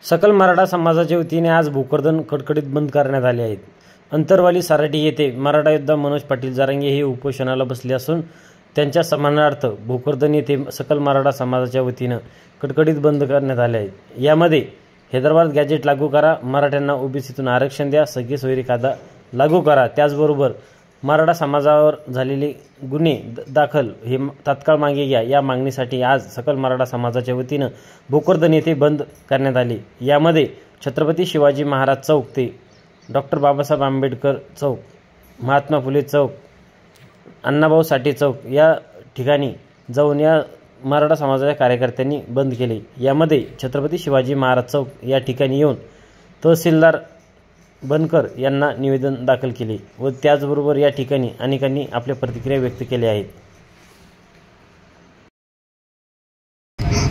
सकल मराठा समाजाच्या वतीने आज भोकरदन कडकडीत बंद करण्यात आले आहेत। अंतरवाली साराटी येथे मराठा योद्धा मनोज पाटील जरांगे हे उपोषणाला बसले असून त्यांच्या सन्मानार्थ भोकरदन येथे सकल मराठा समाजाच्या वतीने कडकडीत बंद करण्यात आले आहे। यामध्ये हैदराबाद गॅजेट लागू करा, मराठ्यांना ओबीसीतून आरक्षण द्या, सगळे सोयरी कायदा लागू करा, त्याचबरोबर मराठा समाजावर झालेले गुन्हे दाखल हे तात्काळ मागे घ्या या मागणीसाठी आज सकल मराठा समाजाच्या वतीने भोकरदन येथे बंद करण्यात आले। यामध्ये छत्रपती शिवाजी महाराज चौक ते डॉक्टर बाबासाहेब आंबेडकर चौक, महात्मा फुले चौक, अण्णाभाऊ साठे चौक या ठिकाणी जाऊन या मराठा समाजाच्या कार्यकर्त्यांनी बंद केले। यामध्ये छत्रपती शिवाजी महाराज चौक या ठिकाणी येऊन तहसीलदार बनकर यांना निवेदन दाखल केले व त्याचबरोबर या ठिकाणी अनेकांनी आपल्या प्रतिक्रिया व्यक्त केल्या आहेत।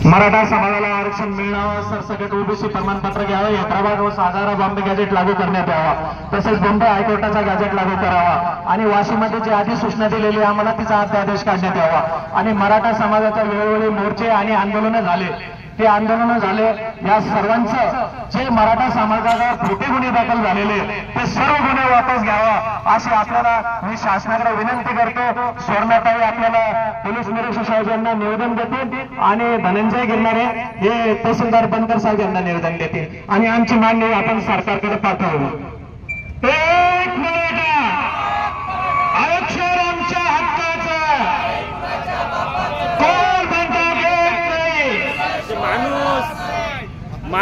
मराठा समाजाला आरक्षण मिळावं, सरसकट ओबीसी प्रमाणपत्र घ्यावे, हैदराबाद व सातारा बॉम्बे गॅजेट लागू करण्यात यावा, तसेच बॉम्बे हायकोर्टाचा गॅजेट लागू करावा आणि वाशीमध्ये जी अधिसूचना दिलेली आम्हाला तिचा अध्यादेश काढण्यात यावा आणि मराठा समाजाच्या वेळोवेळी मोर्चे आणि आंदोलन झाले, ते आंदोलन झाले, या सर्वांचं जे मराठा समाजावर खोटे गुन्हे दाखल झालेले ते सर्व गुन्हे वापस घ्यावा अशी आपल्याला मी शासनाकडे विनंती करतो। स्वर्णाताई आपल्याला पोलीस निरीक्षक साहेब यांना निवेदन देतील आणि धनंजय गिरणारे हे तहसीलदार बनकर साहेब यांना निवेदन देतील आणि आमची मागणी आपण सरकारकडे पाठवू। एक मराठा आरक्षण आमच्या हक्काचं, कोण म्हणता घेत नाही,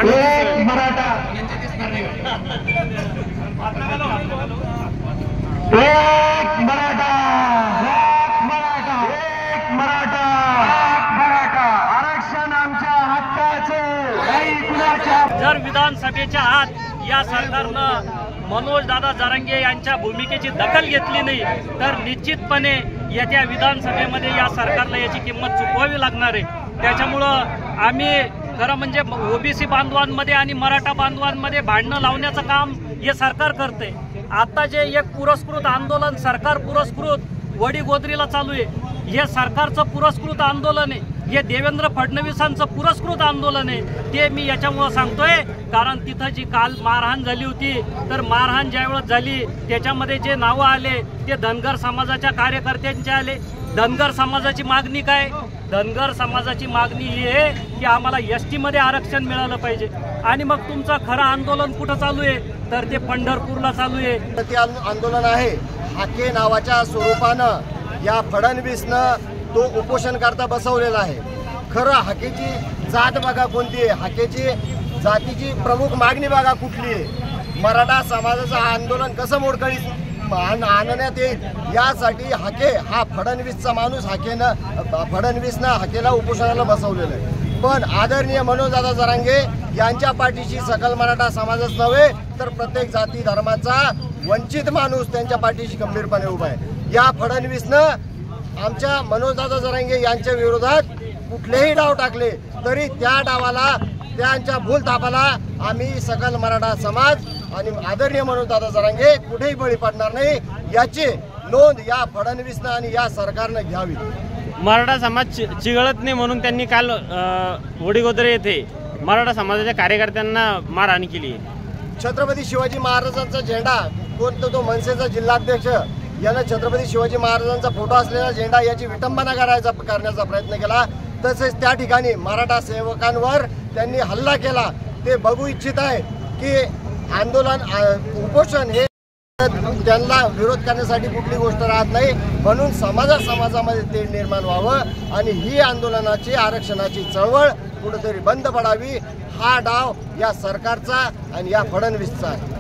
एक मराठा, एक मराठा, एक मराठा, एक मराठा, एक मराठा, आरक्षण आमच्या हक्काचं, काही कुणाच्या। जर विधानसभेच्या आत या सरकारनं मनोज दादा जरांगे यांच्या भूमिकेची दखल घेतली नाही तर निश्चितपणे येत्या विधानसभेमध्ये या सरकारला याची किंमत चुकवावी लागणार आहे। त्याच्यामुळं आम्ही खरं म्हणजे ओबीसी बांधवांमध्ये आणि मराठा बांधवांमध्ये भांडणं लावण्याचं काम हे सरकार करते। आता जे एक पुरस्कृत आंदोलन सरकार पुरस्कृत वडीगोद्रीला चालू आहे, हे सरकारचं पुरस्कृत आंदोलन आहे, हे देवेंद्र फडणवीसांचं पुरस्कृत आंदोलन आहे। ते मी याच्यामुळं सांगतोय कारण तिथं जी काल मारहाण झाली होती तर मारहाण ज्यावेळेस झाली त्याच्यामध्ये जे नावं आले ते धनगर समाजाच्या कार्यकर्त्यांचे आले। धनगर समाजाची मागणी काय? धनगर समाजाची मागणी ही आहे की आम्हाला एसटी मध्ये आरक्षण मिळालं पाहिजे आणि मग तुमचं खरं आंदोलन कुठं चालू आहे तर ते पंढरपूरला चालू आहे। ते आंदोलन आहे हाके नावाच्या स्वरूपानं या फडणवीसनं तो उपोषण करता बसवलेला आहे। खरं हाकेची जात बघा कोणती आहे, हाकेची जातीची प्रमुख मागणी बघा कुठली आहे, मराठा समाजाचं आंदोलन कसं मोडकळीस आणण्यात येईल यासाठी हाके हा फडणवीसचा माणूस फडणवीसनं हाकेला उपोषणाला बसवलेलं आहे। पण आदरणीय मनोज दादा जरांगे यांच्या पाठीशी सकल मराठा समाजच नव्हे तर प्रत्येक जाती धर्माचा वंचित माणूस त्यांच्या पाठीशी गंभीरपणे उभा आहे। या फडणवीसनं आमच्या मनोज दादा जरांगे यांच्या विरोधात कुठलेही डाव टाकले तरी त्या डावाला, त्यांच्या भूलथापाला आम्ही सकल मराठा समाज आणि आदरणीय मनोज दादा जरांगे कुठेही बळी पडणार नाही याची नोंद या फडणवीसनं आणि या सरकारनं घ्यावी। मराठा समाज चिघळत नाही म्हणून त्यांनी काल वडीगोद्रे येथे मराठा समाजाच्या कार्यकर्त्यांना मारहाण केली। छत्रपती शिवाजी महाराजांचा झेंडा कोणतो तो मनसेचा जिल्हाध्यक्ष यानं छत्रपती शिवाजी महाराजांचा फोटो असलेला झेंडा याची विटंबना करण्याचा प्रयत्न केला, तसेच त्या ठिकाणी मराठा सेवकांवर त्यांनी हल्ला केला। ते बघू इच्छित आहे की आंदोलन उपोषण हे त्यांना विरोध करण्यासाठी कुठली गोष्ट राहत नाही, म्हणून समाजामध्ये ते निर्माण व्हावं आणि ही आंदोलनाची आरक्षणाची चळवळ कुठेतरी बंद पडावी हा डाव या सरकारचा आणि या फडणवीसचा आहे।